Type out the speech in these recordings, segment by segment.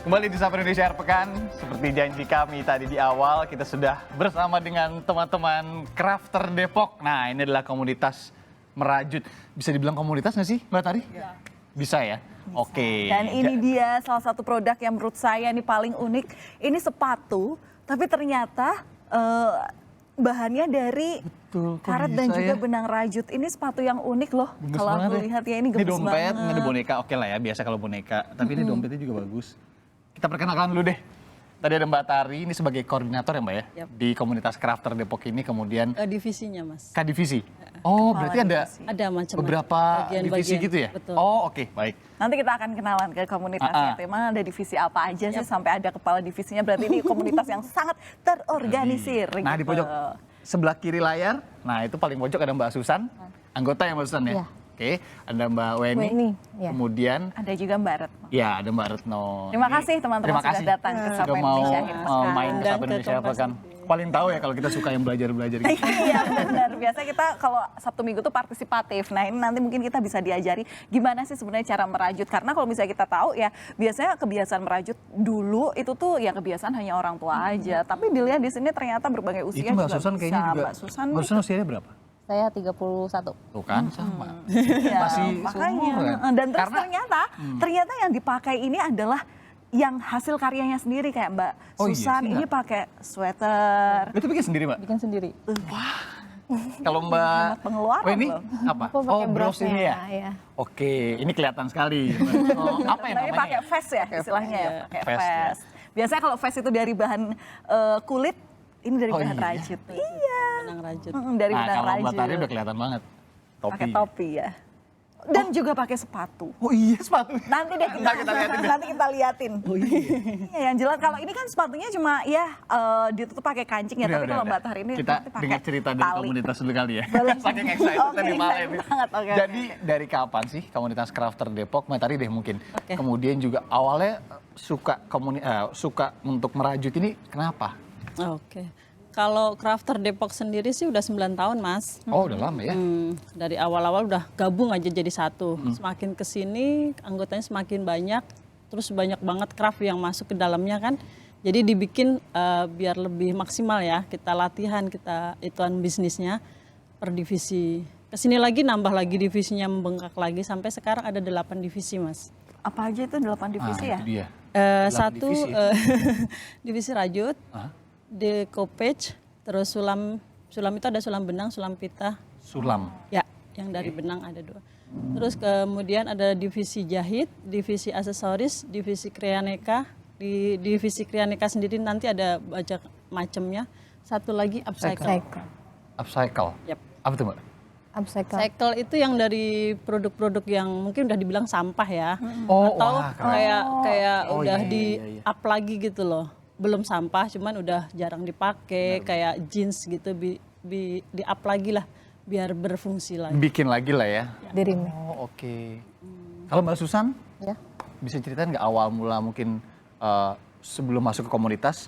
Kembali di Sapa Indonesia Akhir Pekan, seperti janji kami tadi di awal, kita sudah bersama dengan teman-teman Crafter Depok. Nah, ini adalah komunitas merajut. Bisa dibilang komunitas nggak sih, Mbak Tari? Ya. Bisa ya? Bisa. Oke. Dan ini dia salah satu produk yang menurut saya ini paling unik. Ini sepatu, tapi ternyata bahannya dari karet dan juga benang rajut. Ini sepatu yang unik loh. Kalau aku lihat ya ini gemes banget. Ini dompet, ini boneka, oke lah ya, biasa kalau boneka. Tapi ini dompetnya juga bagus. Kita perkenalkan dulu deh. Tadi ada Mbak Tari, ini sebagai koordinator ya Mbak ya? Yep. Di komunitas Crafter Depok ini, kemudian divisinya Mas. Divisi. Oh, berarti ada macam beberapa divisi gitu ya? Betul. Oh, oke, baik. Nanti kita akan kenalan ke komunitasnya. Memang ada divisi apa aja sih sampai ada kepala divisinya. Berarti ini komunitas yang sangat terorganisir. Nah, gitu. di pojok sebelah kiri layar, nah itu paling pojok ada Mbak Susan, anggota yang Mbak Susan ya? Oke, ada Mbak Weni, ya. Kemudian ada juga Mbak Retno. Ya, ada Mbak Retno. Terima kasih teman-teman sudah datang ke Sapa Indonesia Akhir Pekan. Main ke Sapa Indonesia Akhir Pekan. Paling tahu ya kalau kita suka yang belajar-belajar gitu. Iya benar, biasanya kita kalau Sabtu Minggu tuh partisipatif. Nah ini nanti mungkin kita bisa diajari gimana sih sebenarnya cara merajut. Karena kalau misalnya kita tahu ya biasanya kebiasaan merajut dulu itu tuh ya kebiasaan hanya orang tua aja. Tapi dilihat di sini ternyata berbagai usia itu Mbak juga Susan bisa. kayaknya juga. Mbak Susan usianya berapa? Saya 31. Tuh kan sama. Ya, Masih makanya. kan? Dan terus ternyata yang dipakai ini adalah yang hasil karyanya sendiri kayak Mbak Susan ini pakai sweater. Itu bikin sendiri Mbak? Bikin sendiri. Wah. Kalau Mbak Weni apa? Oh, bros ini ya? Ya. Oke, ini kelihatan sekali. Apa yang namanya? namanya? Pakai vest ya istilahnya ya, pakai vest. Biasanya kalau vest itu dari bahan kulit, ini dari bahan rajut. Iya. Benang rajut. Dari benang kalau rajut. Mbak Tari udah kelihatan banget. Pakai topi ya. Dan juga pakai sepatu. Oh iya sepatu. Nanti deh kita liatin. Oh iya. Yang jelas kalau ini kan sepatunya cuma ya ditutup pakai kancing ya. Tapi kalau Mbak Tari ini kita dengar cerita dari komunitas dulu kali ya. Saking excited tadi malam ini. Jadi dari kapan sih komunitas Crafter Depok? Mbak Tari deh mungkin. Kemudian juga awalnya suka untuk merajut ini kenapa? Oke. Kalau Crafter Depok sendiri sih udah 9 tahun Mas. Oh udah lama ya? Dari awal-awal udah gabung aja jadi satu. Semakin kesini anggotanya semakin banyak. Terus banyak banget craft yang masuk ke dalamnya kan. Jadi dibikin biar lebih maksimal ya. Kita latihan, kita ituan bisnisnya per divisi. Kesini lagi nambah lagi divisinya membengkak lagi. Sampai sekarang ada 8 divisi Mas. Apa aja itu 8 divisi ya? Itu dia. Satu divisi rajut. Decoupage, terus sulam itu ada sulam benang, sulam pita. Sulam? Ya, yang dari benang ada 2. Terus kemudian ada divisi jahit, divisi aksesoris, divisi krianeka. Di divisi krianeka sendiri nanti ada banyak macamnya. Satu lagi upcycle. Upcycle? Yep. Apa tuh Mbak? Upcycle itu yang dari produk-produk yang mungkin udah dibilang sampah ya. Atau kayak udah di up lagi gitu loh. Belum sampah, cuman udah jarang dipakai, kayak jeans gitu, di up lagi lah, biar berfungsi lagi. Bikin lagi lah ya? Dirimu. Oh oke. Kalau Mbak Susan, bisa ceritain nggak awal mula mungkin sebelum masuk ke komunitas,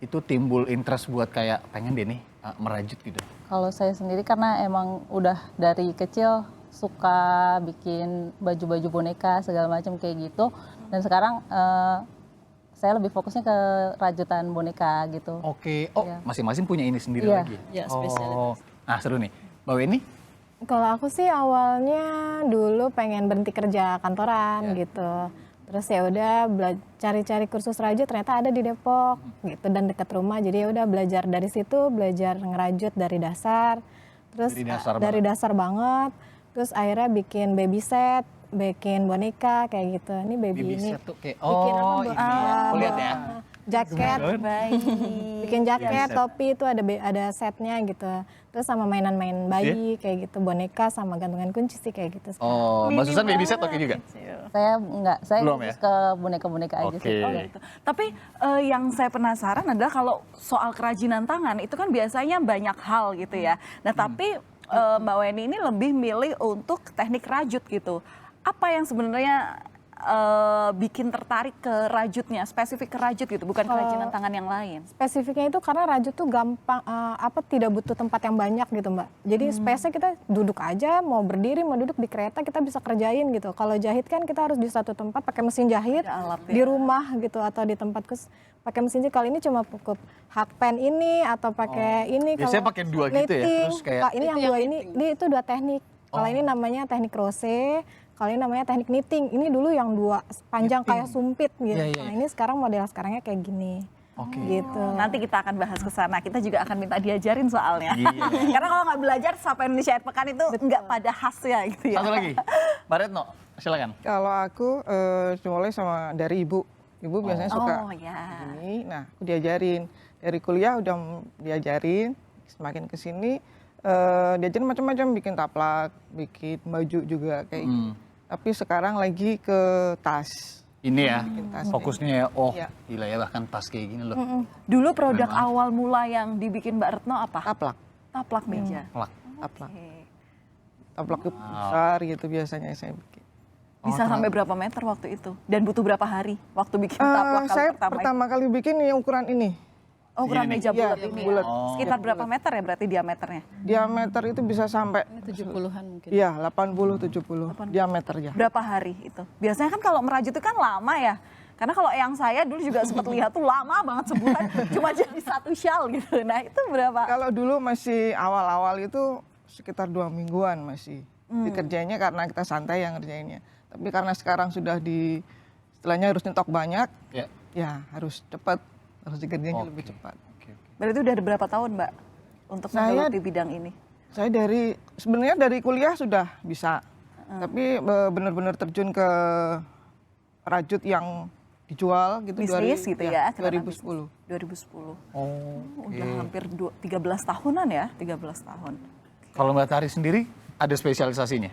itu timbul interest buat kayak pengen deh nih merajut gitu? Kalau saya sendiri karena emang udah dari kecil suka bikin baju-baju boneka segala macam kayak gitu. Dan sekarang saya lebih fokusnya ke rajutan boneka gitu. Oke, masing-masing punya ini sendiri lagi? Iya, spesialis. Nah seru nih, Mbak Weni? Kalau aku sih awalnya dulu pengen berhenti kerja kantoran gitu. Terus ya udah cari-cari kursus rajut ternyata ada di Depok gitu dan dekat rumah. Jadi ya udah belajar dari situ, belajar ngerajut dari dasar. Terus dari dasar banget. Terus akhirnya bikin baby set, bikin boneka kayak gitu. Ini baby ini. Set tuh kayak, bikin lihat ya. Jaket, bikin jaket, topi itu ada setnya gitu. Terus sama mainan-main bayi kayak gitu, boneka sama gantungan kunci sih kayak gitu. Oh, Mbak Susan baby set oke juga? Saya enggak, saya fokus ke boneka-boneka aja sih. Gitu. Tapi yang saya penasaran adalah kalau soal kerajinan tangan itu kan biasanya banyak hal gitu ya. Nah tapi Mbak Weni ini lebih milih untuk teknik rajut gitu. Apa yang sebenarnya bikin tertarik ke rajutnya, spesifik ke rajut gitu, bukan kerajinan tangan yang lain? Spesifiknya itu karena rajut tuh gampang, tidak butuh tempat yang banyak gitu Mbak. Jadi space-nya kita duduk aja, mau berdiri, mau duduk di kereta kita bisa kerjain gitu. Kalau jahit kan kita harus di satu tempat pakai mesin jahit, Ada alat ya. di rumah gitu atau di tempat pakai mesin jahit. Kalau ini cuma cukup hakpen ini atau pakai ini. Biasanya Kalau pakai dua gitu ya, knitting, terus kayak- Kak, ini yang dua ini itu dua teknik. Kalau ini namanya teknik crochet, kalau ini namanya teknik knitting. Ini dulu yang dua panjang kayak sumpit gitu. Iya, iya. Nah ini sekarang model sekarangnya kayak gini. Oke. Gitu. Nanti kita akan bahas ke sana. Kita juga akan minta diajarin soalnya. Iya. Karena kalau nggak belajar, Sapa Indonesia Air Pekan itu nggak pada khasnya gitu ya. Satu lagi, Mbak Retno, silakan. Kalau aku mulai sama dari ibu. Ibu biasanya suka Oh ya. gini. Nah, aku diajarin. Dari kuliah udah diajarin. Semakin ke sini diajarin macam-macam, bikin taplak, bikin baju juga kayak gitu. Tapi sekarang lagi ke tas. Ini ya, tas. fokusnya ya. Oh, Iya. gila ya, bahkan tas kayak gini loh. Dulu produk awal mula yang dibikin Mbak Retno apa? Taplak. Taplak meja. Pelak. Taplak. Oke. Taplak besar gitu biasanya saya bikin. Bisa sampai berapa meter waktu itu? Dan butuh berapa hari waktu bikin taplak kali Saya pertama? pertama kali bikin yang ukuran ini. Oh, ukuran Ini nih. meja bulat Iya, ini. bulat. Ya? Sekitar berapa meter ya berarti diameternya? Diameter itu bisa sampai 70-an mungkin. iya 80-70 diameternya. Berapa hari itu? Biasanya kan kalau merajut itu kan lama ya. Karena kalau yang saya dulu juga sempat lihat tuh lama banget sebulan cuma jadi satu shawl gitu. Nah itu berapa? Kalau dulu masih awal-awal itu sekitar 2 mingguan masih dikerjainnya karena kita santai yang ngerjainnya. Tapi karena sekarang sudah istilahnya harus nyetok banyak, Ya. ya harus cepat, harus dikerjainnya lebih cepat. Oke, oke. Berarti udah ada berapa tahun Mbak untuk Saya- menggeluti bidang ini? Saya sebenarnya dari kuliah sudah bisa, tapi benar-benar terjun ke rajut yang dijual gitu Bisnis gitu ya? kenapa 2010. bisnis? 2010. Oh, Udah hampir 13 tahunan ya? 13 tahun. kalau Mbak Tari sendiri ada spesialisasinya?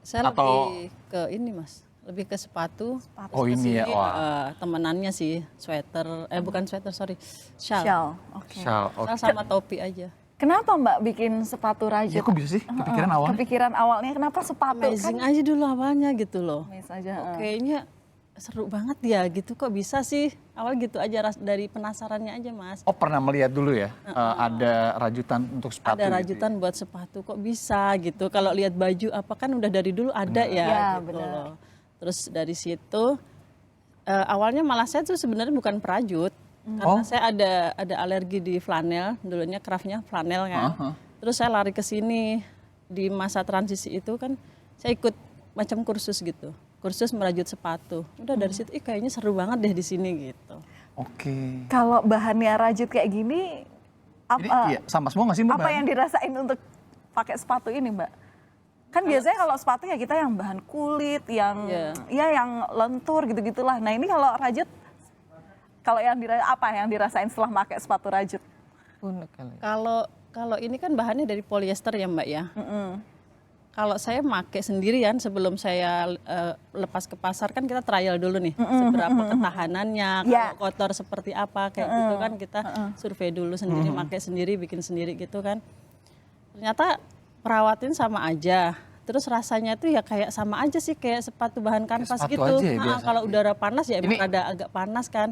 Saya Atau- lebih ke ini Mas, lebih ke sepatu. Oh ini ya, wah. Temenannya sih sweater, bukan sweater sorry, shawl. Shawl. Oke. Shawl, oke. Shawl sama topi aja. Kenapa Mbak bikin sepatu Ya rajut? kok bisa sih kepikiran awalnya? Kepikiran awalnya kenapa sepatu? Amazing aja dulu awalnya gitu loh. Amazing aja. Kayaknya seru banget ya gitu, kok bisa sih. Awal gitu aja dari penasarannya aja Mas. Oh pernah melihat dulu ya, ada rajutan untuk sepatu Ada gitu rajutan buat sepatu kok bisa gitu. Kalau lihat baju apa kan udah dari dulu ada ya, Ya, gitu benar. loh. Terus dari situ awalnya malah saya tuh sebenarnya bukan perajut. Karena saya ada alergi di flanel, dulunya craftnya flanel kan. Terus saya lari ke sini di masa transisi itu kan saya ikut macam kursus gitu. Kursus merajut sepatu. Udah dari situ kayaknya seru banget deh di sini gitu. Oke. Kalau bahannya rajut kayak gini, Ini iya, sama semua nggak sih Mbak? apa yang dirasain untuk pakai sepatu ini Mbak? Kan biasanya kalau sepatu ya kita yang bahan kulit, yang ya yang lentur gitu-gitulah. Nah ini kalau rajut, kalau yang apa yang dirasain setelah pakai sepatu rajut? Unik kali. Kalau ini kan bahannya dari polyester ya Mbak ya. Kalau saya pakai sendirian sebelum saya lepas ke pasar kan kita trial dulu nih seberapa ketahanannya, Ya. kalau kotor seperti apa kayak gitu kan kita survei dulu sendiri, pakai sendiri, bikin sendiri gitu kan. Ternyata perawatin sama aja. Terus rasanya tuh ya kayak sama aja sih kayak sepatu bahan kanvas sepatu gitu. aja ya Nah, biasa. kalau udara panas ya emang Ini- ada agak panas kan.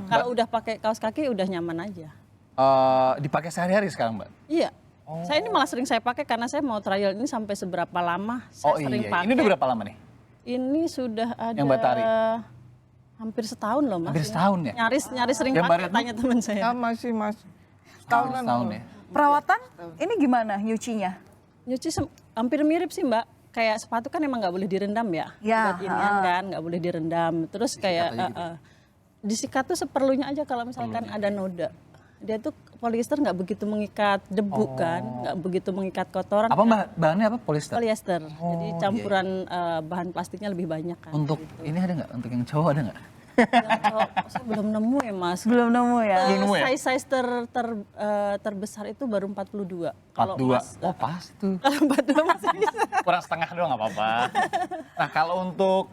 Kalau udah pakai kaos kaki udah nyaman aja. Dipakai sehari-hari sekarang Mbak? Iya. Saya ini malah sering saya pakai karena saya mau trial ini sampai seberapa lama saya Oh sering iya, pakai. ini udah berapa lama nih? Ini sudah ada Yang Mbak Tari? hampir setahun loh Mas. Hampir ini. setahun ya? Nyaris sering Yang Mbak pakai Retno? tanya teman saya. Sama sih Mas. Setahunan. Setahun ya? Perawatan ini gimana nyucinya? Nyuci hampir mirip sih Mbak. Kayak sepatu kan emang nggak boleh direndam ya. Ya, Buat inian kan nggak boleh direndam. Terus kayak disikat tuh seperlunya aja kalau misalkan ada noda. Dia tuh polyester nggak begitu mengikat debu kan, nggak begitu mengikat kotoran. Apa bahannya apa? Polyester? Polyester. Jadi campuran bahan plastiknya lebih banyak kan. Untuk ini ada nggak? Untuk yang cowok ada nggak? Yang cowok, saya belum nemu ya Mas. Belum nemu ya? Belum nemu ya? Size terbesar itu baru 42. 42. Oh pas itu. 42 masih bisa. Kurang setengah doang nggak apa-apa. Nah kalau untuk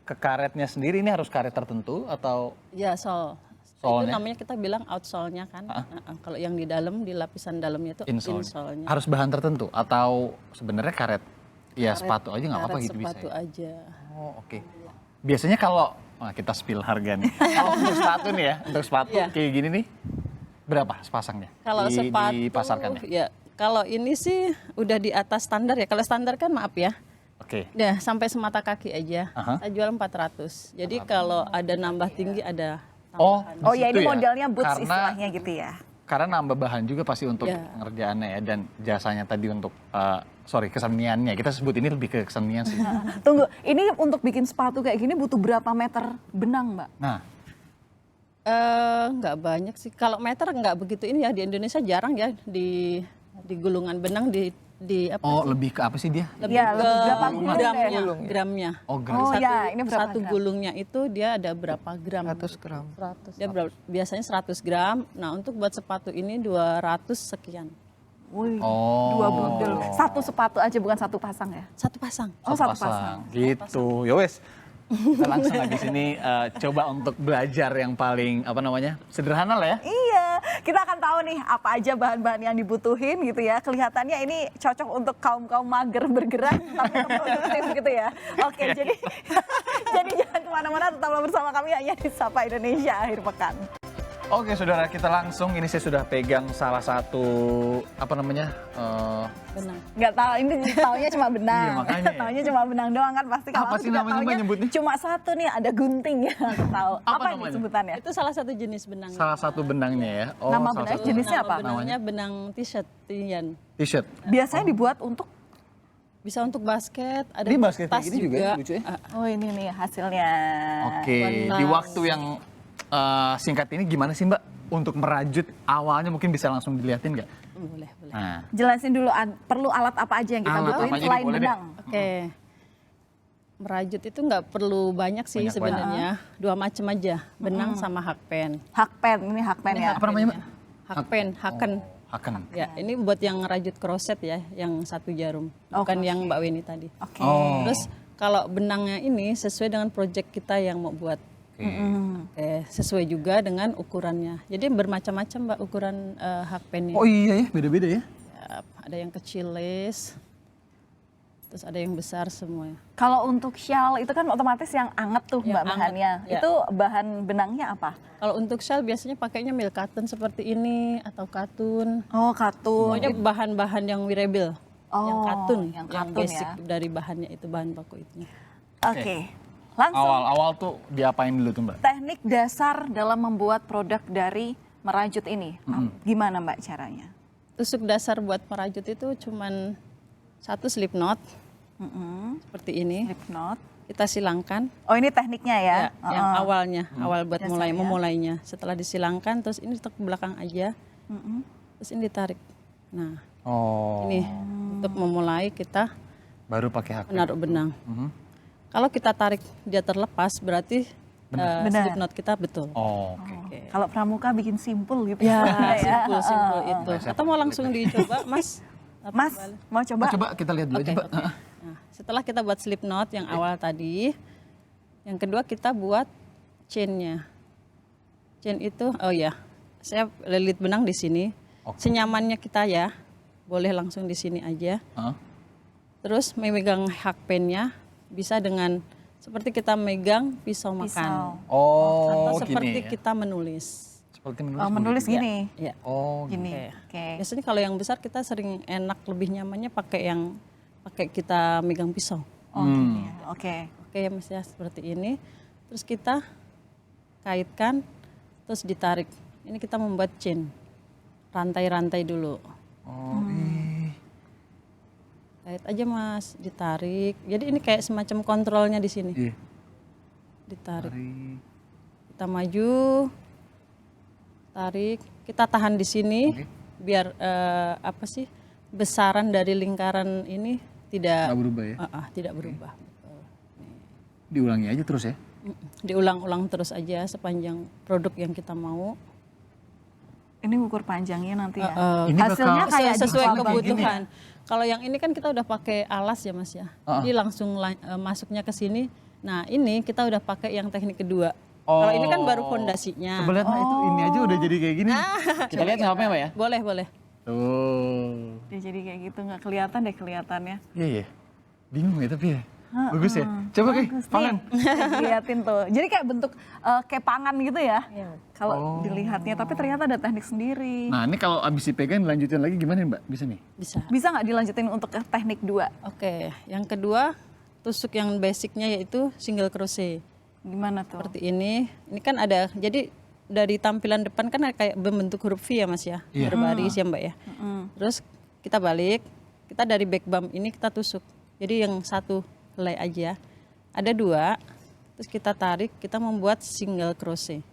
ke karetnya sendiri ini harus karet tertentu atau? Ya sol. Itu Solnya? namanya kita bilang outsole-nya kan. Kalau yang di dalam, di lapisan dalamnya itu Insole. insole-nya. Harus bahan tertentu atau sebenarnya karet? Ya sepatu aja nggak apa-apa Karet gitu bisa. sepatu Ya? aja. Oh oke. Biasanya kalau kita spill harga nih. Kalau untuk sepatu nih ya, untuk sepatu Iya. kayak gini nih, berapa sepasangnya? Kalau sepatu, Dipasarkan ya? ya kalau ini sih udah di atas standar ya. Kalau standar kan maaf ya, Oke. udah sampai semata kaki aja. Aha. Saya jual 400. Jadi kalau ada nambah tinggi ada Oh, tambahan. Oh ya, di situ ini modelnya boots Karena- istilahnya gitu ya. Karena nambah bahan juga pasti untuk Ya. pengerjaannya ya, dan jasanya tadi untuk, keseniannya. Kita sebut ini lebih ke kesenian sih. Tunggu, ini untuk bikin sepatu kayak gini butuh berapa meter benang, Mbak? Nah, Nggak banyak sih. Kalau meter nggak begitu ini ya, di Indonesia jarang ya di gulungan benang di apa? oh lebih ke apa sih dia? Lebih Ya, ke lebih berapa gulung gramnya, deh? gramnya. Oh, gram. Oh ya, ini berapa Satu gram? gulungnya itu dia ada berapa gram? 100 gram. 100. Dia biasanya 100 gram. Nah, untuk buat sepatu ini 200 sekian. Wih, Oh. 2 bundel. Satu sepatu aja, bukan satu pasang ya? Satu pasang. Oh, satu pasang. Gitu. Ya wes. Kita langsung habis ini coba untuk belajar yang paling sederhana lah ya. Iya, kita akan tahu nih apa aja bahan-bahan yang dibutuhin gitu ya. Kelihatannya ini cocok untuk kaum-kaum mager bergerak tapi tetap produktif gitu ya. Oke, jadi jadi jangan kemana-mana, tetaplah bersama kami hanya di Sapa Indonesia akhir pekan. Oke saudara, kita langsung, ini saya sudah pegang salah satu Benang. Nggak tahu, ini taunya cuma benang. Iya, makanya. Taunya cuma benang doang kan pasti. Kalau Apa aku sih juga namanya, Mbak, taunya nyebutnya? cuma satu nih, ada gunting ya. Aku tahu. Apa Apa ini namanya? sebutannya? Itu salah satu jenis benang. salah satu benangnya ya. Oh, Nama salah benang satu jenisnya Nama apa? benangnya benang t-shirt, Tian. T-shirt. Biasanya dibuat untuk Bisa untuk basket, ada Ini untuk basket tas kayak gini juga ya, lucu ya? oh ini nih hasilnya. Oke, di waktu yang singkat ini gimana sih Mbak untuk merajut awalnya, mungkin bisa langsung dilihatin nggak? Boleh, boleh. Nah, Jelasin dulu perlu alat apa aja yang kita Alat butuhin apa aja selain nih, boleh deh. benang. Oke. Merajut itu nggak perlu banyak sih Banyak, sebenarnya. Dua macam aja, benang sama hakpen. Hakpen, ini hakpen ya. apa namanya Mbak? Hakpen, haken. Haken. Ya, ini buat yang ngerajut kroset ya, yang satu jarum. Oh, Bukan yang Mbak Weni tadi. Oke. Oh. Terus kalau benangnya ini sesuai dengan project kita yang mau buat. Sesuai juga dengan ukurannya. Jadi bermacam-macam Mbak ukuran hakpennya. Oh iya ya, beda-beda ya. Ya, ada yang kecil les, terus ada yang besar semua. Kalau untuk shawl itu kan otomatis yang anget tuh Yang Mbak anget, bahannya. ya. Itu bahan benangnya apa? Kalau untuk shawl biasanya pakainya milk cotton seperti ini atau katun. Oh, katun. Pokoknya bahan-bahan yang wearable, yang Oh, katun, yang yang katun basic ya. dari bahannya itu bahan baku itu. Oke. Langsung Awal-awal tuh diapain dulu tuh Mbak? teknik dasar dalam membuat produk dari merajut ini. Gimana Mbak caranya? Tusuk dasar buat merajut itu cuman satu slip knot seperti ini. Slip knot. Kita silangkan. Oh, ini tekniknya ya? Ya, yang awalnya, awal buat Dasarnya. memulainya. Setelah disilangkan, terus ini ke belakang aja, terus ini ditarik. Nah, Oh, ini untuk memulai kita baru pakai haken. menaruh benang. Kalau kita tarik dia terlepas, berarti Benar. slip knot kita betul. Oh, oke. Kalau pramuka bikin simpul gitu. Ya, ya. simpul itu. Saya Atau mau langsung dicoba, Mas? Mas, mau coba? Coba kita lihat dulu Oke, aja Mbak. oke. Nah, setelah kita buat slip knot yang awal tadi, yang kedua kita buat chainnya. Chain itu, oh ya, saya lilit benang di sini. Oke. Senyamannya kita ya, boleh langsung di sini aja. Hah? Terus memegang hakpennya bisa dengan seperti kita megang pisau makan. Oh, Atau seperti gini ya. kita menulis. Seperti menulis. Oh, menulis begitu. gini. Ya. Oh, Gini. Oke. Oke. Biasanya kalau yang besar kita sering enak lebih nyamannya pakai kita megang pisau. Oh, gini ya. Oke. Oke ya Mas ya, seperti ini. Terus kita kaitkan, terus ditarik. Ini kita membuat chain. Rantai-rantai dulu. Oh, Kait aja Mas, ditarik. Jadi ini kayak semacam kontrolnya di sini. iya. Ditarik. Tarik. Kita maju, tarik. Kita tahan di sini biar besaran dari lingkaran ini tidak Nggak berubah ya? tidak berubah. Diulangi aja terus ya. Diulang-ulang terus aja sepanjang produk yang kita mau. Ini ukur panjangnya nanti ya. Ini Hasilnya bakal- kayak di sesuai Fabel kebutuhan. Kalau yang ini kan kita udah pakai alas ya Mas ya. Jadi langsung masuknya ke sini. Nah, ini kita udah pakai yang teknik kedua. Kalau ini kan baru fondasinya. Coba lihat Mbak, itu ini aja udah jadi kayak gini. Kita lihat nggak apa-apa ya Mbak ya? Boleh, boleh. Tuh. Dia jadi kayak gitu, nggak kelihatan deh kelihatannya. Iya, iya. Bingung ya tapi ya. Bagus ya? Coba kayak Valen. Liatin tuh. Jadi kayak bentuk kepangan gitu ya. Iya. Kalau dilihatnya, tapi ternyata ada teknik sendiri. Nah ini kalau abis dipegang dilanjutin lagi gimana Mbak? Bisa nih? Bisa. Bisa nggak dilanjutin untuk ke teknik 2? Oke, yang kedua tusuk yang basicnya yaitu single crochet. Gimana tuh? Seperti ini. Ini kan ada, jadi dari tampilan depan kan kayak berbentuk huruf V ya Mas ya, Iya. berbaris ya Mbak ya. Terus kita balik, kita dari back bump ini kita tusuk. Jadi yang satu helai aja, ada 2, terus kita tarik, kita membuat single crochet.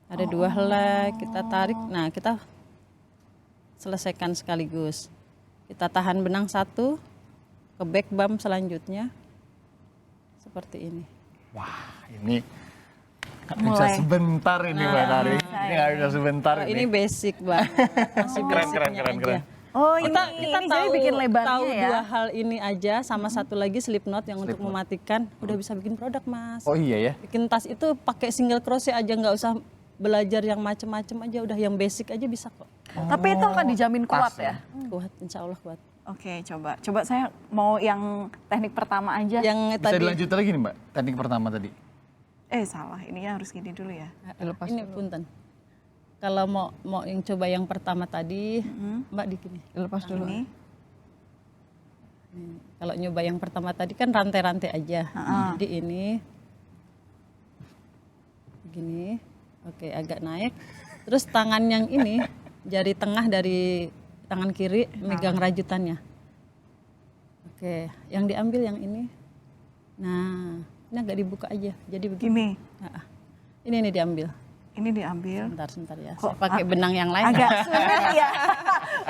Ada 2 helai, kita tarik, nah kita selesaikan sekaligus. Kita tahan benang 1, ke back bump selanjutnya, seperti ini. Wah ini nggak bisa sebentar ini Mbak Tari. Ini nggak bisa sebentar Oh, ini. ini basic Mbak, masih Keren, basicnya keren, aja. keren. Oh ini, Kita ini tahu, jadi bikin lebarnya tahu ya. 2 hal ini aja, sama satu lagi slip knot yang untuk mematikan, udah bisa bikin produk Mas. Oh iya ya? Bikin tas itu pakai single crochet aja, nggak usah belajar yang macem-macem aja, udah yang basic aja bisa kok. Tapi itu akan dijamin kuat ya? Kuat, insya Allah kuat. Oke, coba saya mau yang teknik pertama aja. Yang Bisa tadi, dilanjutin lagi nih Mbak? Teknik pertama tadi. Salah, ini harus gini dulu ya. ini punten. Kalau mau yang coba yang pertama tadi, Mbak di sini. Dilepas dulu. Ini. Kalau nyoba yang pertama tadi kan rantai-rantai aja. Jadi ini begini. Oke, agak naik. Terus tangan yang ini, jari tengah dari tangan kiri megang rajutannya. Oke, yang diambil yang ini. Nah, ini agak dibuka aja. Jadi begini. Gini, Nah, ini diambil. ini diambil. Sebentar ya. Kok Saya pakai benang yang lain. Agak sulit ya.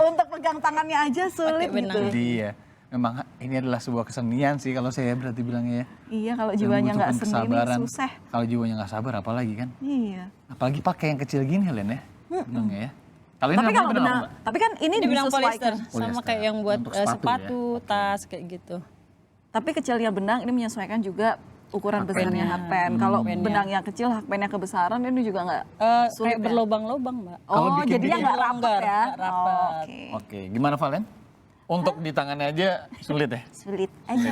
Untuk pegang tangannya aja sulit Pakai benang. gitu. Jadi ya memang ini adalah sebuah kesenian sih kalau saya berarti bilangnya ya. Iya, kalau Dan jiwanya nggak membutuhkan sendiri kesabaran. susah. Kalau jiwanya nggak sabar apalagi kan? Iya. Apalagi pakai yang kecil gini Helen ya? Benangnya ya. Kalau ini Tapi namanya kalau benang benang, apa, Mbak? tapi kan ini Ini benang polyester, disesuaikan. sama Polyester. kayak yang buat Untuk sepatu sepatu, tas kayak gitu. Tapi kecilnya benang ini menyesuaikan juga ukuran besarnya hakpen. Kalau benang yang kecil hakpennya kebesaran ini juga nggak sulit Kayak ya? berlobang-lobang, Mbak. Kalau Oh, bikin jadinya gini nggak rapet longgar, ya? nggak rapet. Oh, Oke. Oke, gimana Valen? Untuk di tangannya aja sulit ya? Sulit aja.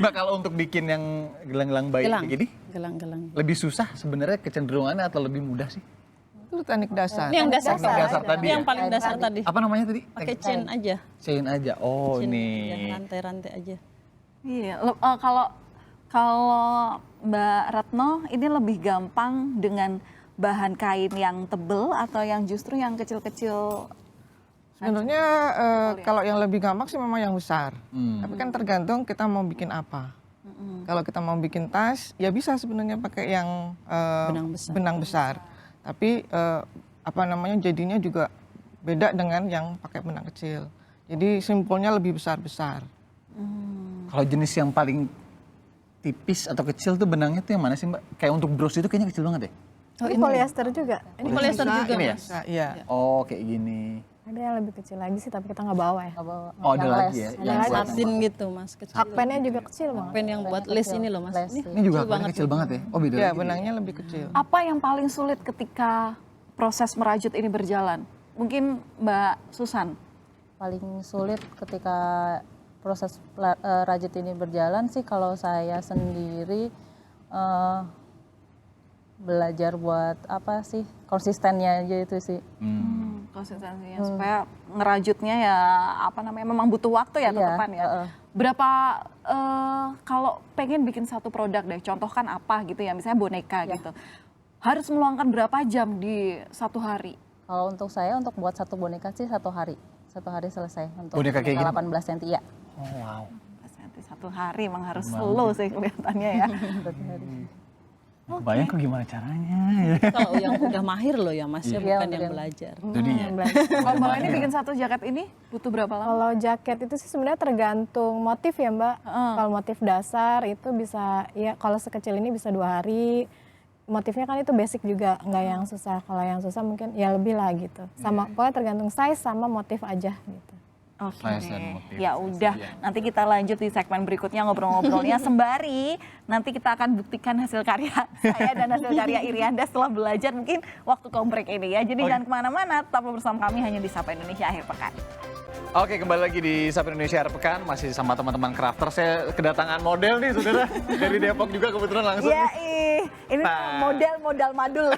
Mbak kalau untuk bikin yang gelang-gelang bayi Gelang, begini, gelang-gelang. lebih susah sebenarnya kecenderungannya atau lebih mudah sih? Itu teknik dasar. Ini yang dasar, Teknik dasar tadi Ini yang ya? paling dasar tadi. Apa namanya tadi? Pakai chain aja. Chain aja. Oh Chain ini. aja, rantai-rantai aja. Iya, kalau Mbak Retno ini lebih gampang dengan bahan kain yang tebel atau yang justru yang kecil-kecil? Sebenarnya kalau yang lebih gampang sih memang yang besar. Tapi kan tergantung kita mau bikin apa. Kalau kita mau bikin tas, ya bisa sebenarnya pakai yang benang besar. Tapi apa namanya jadinya juga beda dengan yang pakai benang kecil. Jadi simpulnya lebih besar-besar. Kalau jenis yang paling tipis atau kecil tuh benangnya tuh yang mana sih Mbak? Kayak untuk bros itu kayaknya kecil banget ya? Ini polyester juga. Ini polyester Bisa, juga, ini ya? Mas. Bisa, iya. Oh kayak gini. Ada yang lebih kecil lagi sih, tapi kita nggak bawa ya. Nggak bawa. Oh ada Yang lagi les. ya? Ada Yang lagi. buat Satin gitu, Mas. Kecil. Hakpennya juga kecil banget. Pen yang buat lace ini loh, Mas. Les, Ini ini juga hakpennya kecil banget ya? Oh beda Iya, lagi. benangnya lebih kecil. Apa yang paling sulit ketika proses merajut ini berjalan? Mungkin Mbak Susan? paling sulit ketika proses rajut ini berjalan sih kalau saya sendiri belajar buat apa sih konsistennya aja itu sih. Konsistensinya supaya ngerajutnya ya apa namanya memang butuh waktu ya Iya, tetepan ya. Berapa kalau pengen bikin satu produk deh, contohkan apa gitu ya, misalnya boneka gitu. Harus meluangkan berapa jam di satu hari? Kalau untuk saya untuk buat satu boneka sih 1 hari. 1 hari selesai untuk Boneka kayak gini? 18 cm ya. Oh wow. Satu hari emang harus slow sih kelihatannya ya. Bayang kok gimana caranya ya. Kalau yang udah mahir loh ya, Mas, ya, Iya, bukan yang udah. belajar. Itu dia. Kalau Mbak ini bikin satu jaket ini butuh berapa lama? Kalau jaket itu sih sebenarnya tergantung motif ya Mbak. Kalau motif dasar itu bisa, ya kalau sekecil ini bisa 2 hari. Motifnya kan itu basic juga, nggak yang susah. Kalau yang susah mungkin ya lebih lah gitu. Sama pokoknya tergantung size sama motif aja gitu. Oke, Size dan motif. ya udah. Nanti kita lanjut di segmen berikutnya ngobrol-ngobrolnya sembari nanti kita akan buktikan hasil karya saya dan hasil karya Irianda setelah belajar mungkin waktu komprek ini ya. Jadi jangan kemana-mana, tetap bersama kami hanya di Sapa Indonesia akhir pekan. Oke, kembali lagi di Sapa Indonesia Akhir Pekan, masih sama teman-teman crafter. Saya kedatangan model nih, saudara. Dari Depok juga kebetulan langsung. Iya, nih. ini Nah. modal madul.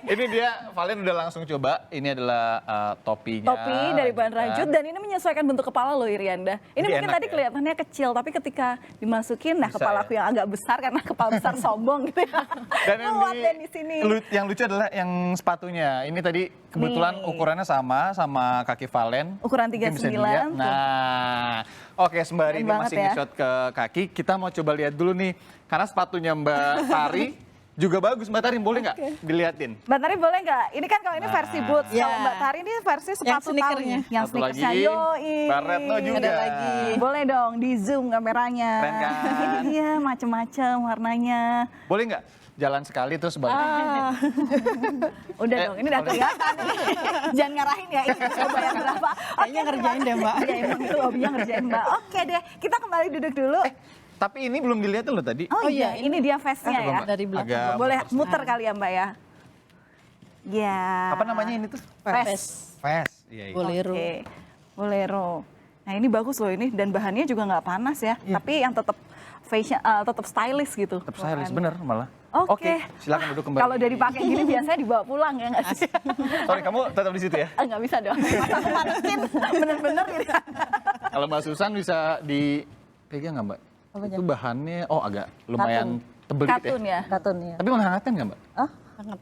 Ini dia, Valen udah langsung coba. Ini adalah topinya. Topi dari bahan rajut dan ini menyesuaikan bentuk kepala loh Irianda. Ini Jadi mungkin enak tadi ya? kelihatannya kecil, tapi ketika dimasukin, nah Bisa kepala ya? aku yang agak besar karena kepala besar sombong gitu ya. Dan yang Kuat deh di sini. yang lucu adalah yang sepatunya. Ini tadi kebetulan Nih. ukurannya sama kaki Valen. Ukuran Mungkin bisa 39 dilihat. tuh. Nah, oke, sembari Keren ini banget masih ya. di-shot ke kaki, kita mau coba lihat dulu nih. Karena sepatunya Mbak Tari juga bagus. Mbak Tari boleh nggak diliatin? Mbak Tari boleh nggak? Ini kan kalau ini versi boots, Ya. kalau Mbak Tari ini versi sepatu sneakernya. tali. Yang Satu lagi, sneakersnya, yoi. Mbak Retno juga. Ada lagi. Boleh dong, di zoom kameranya. Keren kan? Ini dia macem-macem warnanya. Boleh nggak jalan sekali terus balik? Udah dong, ini udah kelihatan nih. Jangan ngarahin ya, ini mau bayar berapa. Kayaknya ngerjain deh, Mbak. Iya, emang itu hobinya ngerjain Mbak. Oke deh, kita kembali duduk dulu. Tapi ini belum dilihat loh tadi. Oh iya, ini dia face-nya ya. Dari belakang. Agak Boleh mempersi- muter kali ya Mbak ya. Ya. Apa namanya ini tuh? Face. Fast. Iya, iya. Bolero. Oke, bolero. Nah ini bagus loh ini dan bahannya juga nggak panas ya, tapi yang tetap fashion, tetap stylish gitu. Tetap stylish, bener malah. Oke. Silakan duduk kembali. Kalau udah dipakai gini biasanya dibawa pulang ya nggak sih? Sorry, kamu tetap di situ ya? Nggak bisa dong. Masa aku masukin bener-bener gitu. Kalau Mbak Susan bisa dipegang nggak Mbak? Apanya? Itu bahannya, agak lumayan tebel gitu Katun ya. ya. Katun ya. Tapi menghangatkan nggak Mbak? Ah,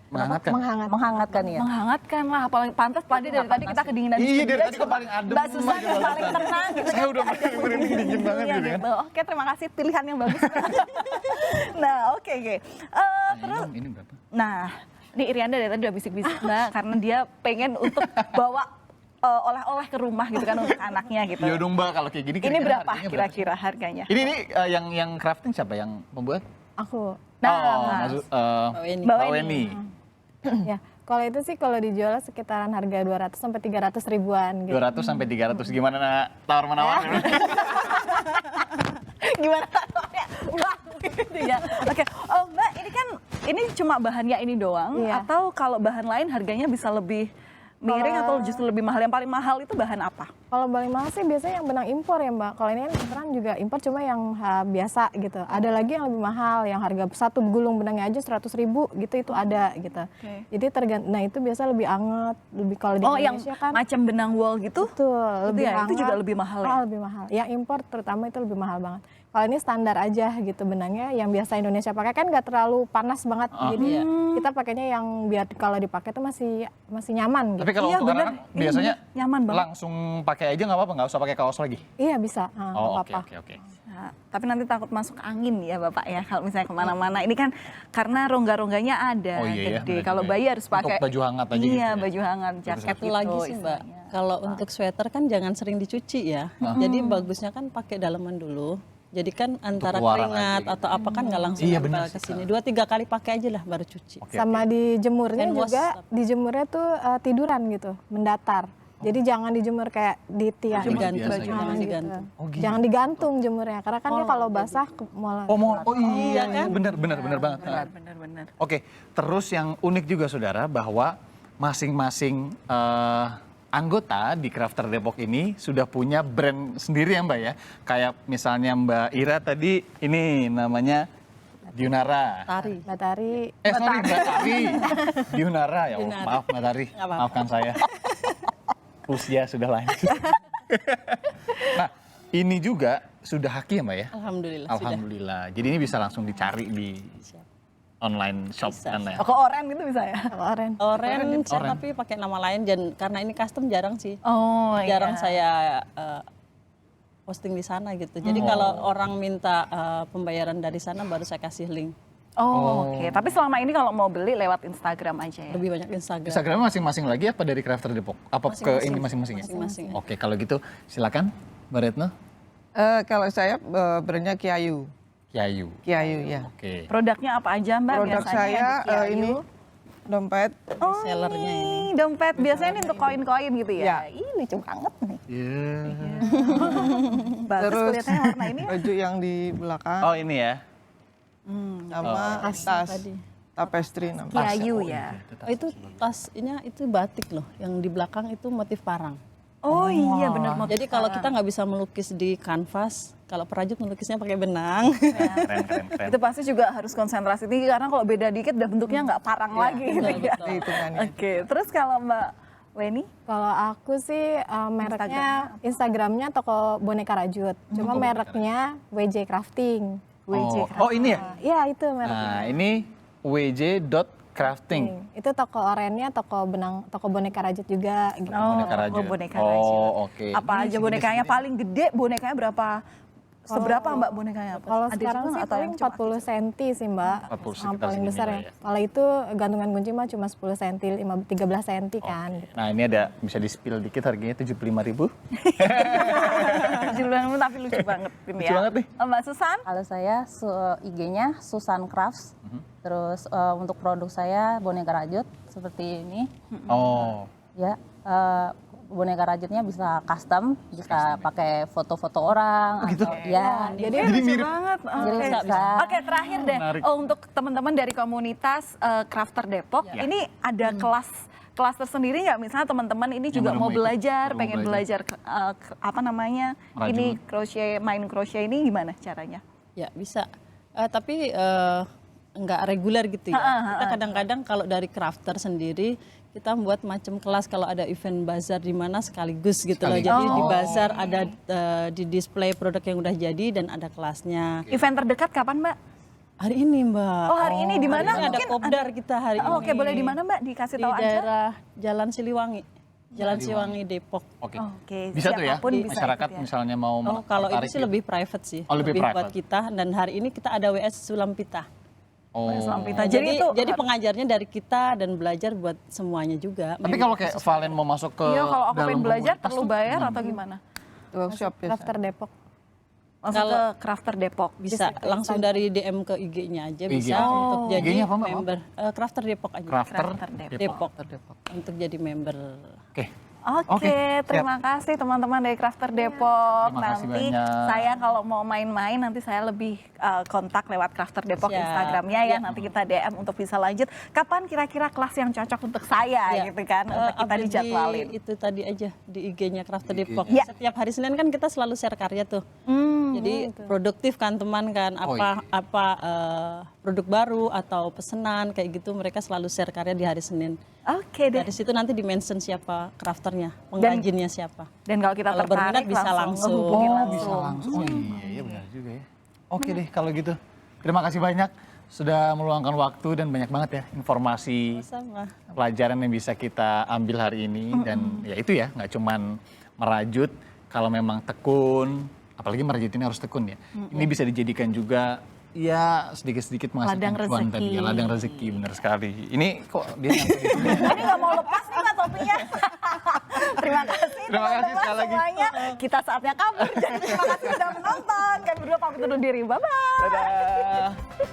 Menghangatkan. menghangatkan ya. Menghangatkan lah, apalagi pantas tadi dari tadi kita kedinginan. Iya, studio, dari tadi kok coba paling adem Mbak Susan aja yang Mbak paling Susan. tenang gitu Saya udah merinding dingin banget Iya, gitu kan. Oke, terima kasih pilihan yang bagus. Nah, oke. Terus, Ini berapa? nah, ini Irianda dari tadi udah bisik-bisik Mbak, karena dia pengen untuk bawa oleh-oleh ke rumah gitu kan untuk anaknya gitu. Ya dong Mbak, kalau kayak gini Ini kira-kira berapa harganya kira-kira harganya? Ini yang crafting siapa? Yang pembuat? Aku. Nah, maksud Mbak Weni. Mbak Mbak Weni. Weni. Ya, kalau itu sih kalau dijual sekitaran harga 200 sampai 300 ribuan gitu. 200 sampai 300 gimana tawar menawar? Gimana taruhnya? Wah, gitu ya. Oke, oh Mbak, ini cuma bahannya ini doang Iya. atau kalau bahan lain harganya bisa lebih miring atau justru lebih mahal? Yang paling mahal itu bahan apa? Kalau paling mahal sih biasanya yang benang impor ya Mbak. Kalau ini kan kebetulan juga impor cuma yang biasa gitu. Ada lagi yang lebih mahal, yang harga satu gulung benangnya aja 100 ribu gitu itu ada gitu. Oke. Jadi tergantung. Nah itu biasa lebih anget, lebih kalau di Oh, yang Indonesia kan. macam benang wool gitu? Betul, lebih ya? Itu hangat. juga lebih mahal ya? Lebih mahal. Yang impor terutama itu lebih mahal banget. Kalau ini standar aja gitu benangnya, yang biasa Indonesia pakai kan nggak terlalu panas banget, jadi kita pakainya yang biar kalau dipakai tuh masih nyaman gitu. Tapi kalau Iya, untuk bener. anak-anak Ini biasanya nyaman banget. langsung pakai aja nggak apa-apa, nggak usah pakai kaos lagi. Iya bisa, nggak Oh oke apa-apa. oke. Nah, tapi nanti takut masuk angin ya Bapak ya kalau misalnya kemana-mana. Ini kan karena rongga-rongganya ada Oh, iya ya, gede. benar kalau juga bayi ya. harus pakai Untuk baju hangat aja gitu Iya, ya. baju hangat, jaket Satu gitu. lagi sih Mbak, istilahnya. kalau untuk sweater kan jangan sering dicuci ya. Jadi bagusnya kan pakai dalaman dulu. Jadi kan antara keluaran keringat aja gitu. atau apa kan nggak langsung Iya, nempel benar ke sih. sini. 2-3 kali pakai aja lah baru cuci. Oke, Sama dijemurnya Hand wash juga, tapi. dijemurnya tuh tiduran gitu, mendatar. Jadi jangan dijemur kayak di tiang. Digantung, biasa gitu. jangan gitu. digantung. Oh, gitu. Jangan digantung jemurnya, karena kan dia kalau basah malah. Oh iya kan? Benar banget. Benar-benar. Oke, terus yang unik juga saudara bahwa masing-masing anggota di Crafter Depok ini sudah punya brand sendiri ya Mbak ya. Kayak misalnya Mbak Ira tadi ini namanya Diunara. Tari. Mbak Tari, Sorry Mbak Tari. Diunara ya Allah, Diunara. maaf Mbak Tari. Nggak apa-apa. Maafkan saya. Usia sudah lanjut. Nah, ini juga sudah haki ya Mbak ya? Alhamdulillah, sudah. Alhamdulillah. Jadi ini bisa langsung dicari di online shop Bisa. kan ya? Oh, ke oren gitu bisa ya? Oren. Orange tapi pakai nama lain dan karena ini custom jarang sih. Oh, Jarang iya. saya posting di sana gitu. Jadi kalau orang minta pembayaran dari sana baru saya kasih link. Oh, oke. Tapi selama ini kalau mau beli lewat Instagram aja ya? Lebih banyak Instagram. Instagram masing-masing lagi apa dari Crafter Depok? Apa ke ini masing-masing ya? Masing-masing. Oke, kalau gitu silakan Mbak Retno. Kalau saya brandnya Kiayu. Kiayu. Kiayu ya. Oke. Produknya apa aja Mbak Produk biasanya? saya yang di Kiayu? ini dompet. Oh, sellernya ini. dompet. Biasanya ini untuk koin-koin gitu ya? Ya. Ih, lucu banget nih. Iya. Bagus Terus kelihatannya warna ini. baju yang di belakang Oh ini ya. sama tas. Tadi. tapestry namanya. Kiayu ya. Oh, itu tasnya itu batik loh, yang di belakang itu motif parang. Oh iya benar. Jadi kalau kita nggak bisa melukis di kanvas, kalau perajut melukisnya pakai benang. Keren. itu pasti juga harus konsentrasi tinggi karena kalau beda dikit udah bentuknya nggak parang lagi gitu ya. Itu kan ya. Oke, terus kalau Mbak Weni? Kalau aku sih mereknya Instagramnya toko boneka rajut. Cuma mereknya WJ Crafting. Oh ini ya? Iya itu mereknya. Nah ini wj.crafting. Itu toko orennya toko boneka rajut juga gitu. Boneka rajut. Boneka Oh, rajut. oke. Apa Ini aja segede-segede. bonekanya paling gede? Bonekanya berapa? Seberapa Mbak bonekanya? Kalau Ada sekarang juga sih atau paling yang cuma 40 cm sih Mbak. 40 Yang sekitar paling segini besar lah ya. ya. Kalau itu gantungan kunci mah cuma 10 cm, 13 cm kan. Nah ini ada bisa di spill dikit harganya 75.000. Judulnya tapi lucu banget ini Lucu ya. banget nih. Mbak Susan? Kalau saya IG-nya Susan Crafts. Terus untuk produk saya boneka rajut seperti ini. Oh. Ya, boneka rajutnya bisa custom, bisa pakai foto-foto orang atau ya. Jadi Jadi lucu mirip. banget. Mirip, Oke. bisa. Oke, terakhir deh. Menarik. Oh, untuk teman-teman dari komunitas Crafter Depok, Ya. ini ada kelas tersendiri nggak? Misalnya teman-teman ini Yang juga baru mau mau ikut, belajar, baru mau pengen belajar apa namanya? Merajut. Ini crochet, main crochet ini gimana caranya? Ya bisa, tapi nggak reguler gitu ya. Kita kadang-kadang kalau dari crafter sendiri kita membuat macam kelas kalau ada event bazar di mana sekaligus gitu loh. Sekaligus. Jadi di bazar ada di display produk yang udah jadi dan ada kelasnya. Event terdekat kapan, Mbak? Hari ini Mbak. Oh, hari ini di mana? Hari ini ada Mungkin kopdar kita hari ini. Oh, oke, boleh di mana, Mbak? Dikasih Di tahu aja. daerah Jalan Siliwangi. Jalan Siliwangi Depok. Oke. Oke, Bisa tuh ya siapapun bisa masyarakat ikut ya. misalnya mau Oh, kalau itu tertarik sih gitu. lebih private sih. Oh, lebih buat private. kita, dan hari ini kita ada WS Sulampita. Oh. Sulampita. Jadi pengajarnya dari kita dan belajar buat semuanya juga. Tapi kalau kayak Valen mau masuk ke Iya, kalau aku dalam pengen belajar komunitas perlu tuh bayar atau gimana? Workshop biasa. Crafter Depok. Masuk Kalau- ke Crafter Depok. bisa langsung dari DM ke IG-nya aja bisa IG. untuk jadi IG-nya apa, Mbak? member. Crafter Depok aja. Crafter Crafter Depok. Untuk jadi member. Oke. Oke, Oke, terima kasih teman-teman dari Crafter Depok. Terima kasih Nanti banyak. saya kalau mau main-main nanti saya lebih kontak lewat Crafter Depok Siap. Instagramnya ya. Nanti kita DM untuk bisa lanjut. Kapan kira-kira kelas yang cocok untuk saya Ya. gitu kan? Untuk kita Update dijadwalin. itu tadi aja di IG-nya Crafter Depok. Ya. Setiap hari Senin kan kita selalu share karya tuh. Jadi produktif kan teman kan Oh, apa produk baru atau pesanan kayak gitu mereka selalu share karya di hari Senin. Oke deh. Dari situ nanti di-mention siapa crafternya, pengrajinnya siapa. Dan kalau kita Kalau tertarik berminat bisa langsung. hubungin Oh, langsung. bisa langsung. Oh iya benar juga ya. Oke deh kalau gitu. Terima kasih banyak sudah meluangkan waktu dan banyak banget ya informasi Sama. pelajaran yang bisa kita ambil hari ini dan ya itu ya nggak cuman merajut kalau memang tekun apalagi merajut ini harus tekun ya ini bisa dijadikan juga ya sedikit-sedikit Ladang menghasilkan cuan tadi ya rezeki. ladang rezeki benar sekali ini kok dia nyampe di sini? Ini nggak mau lepas nih Mbak topinya. Terima kasih Terima kasih teman-teman sekali lagi. semuanya. Kita saatnya kabur. Jadi terima kasih sudah menonton. Kami berdua pamit undur diri. Bye-bye. Dadah.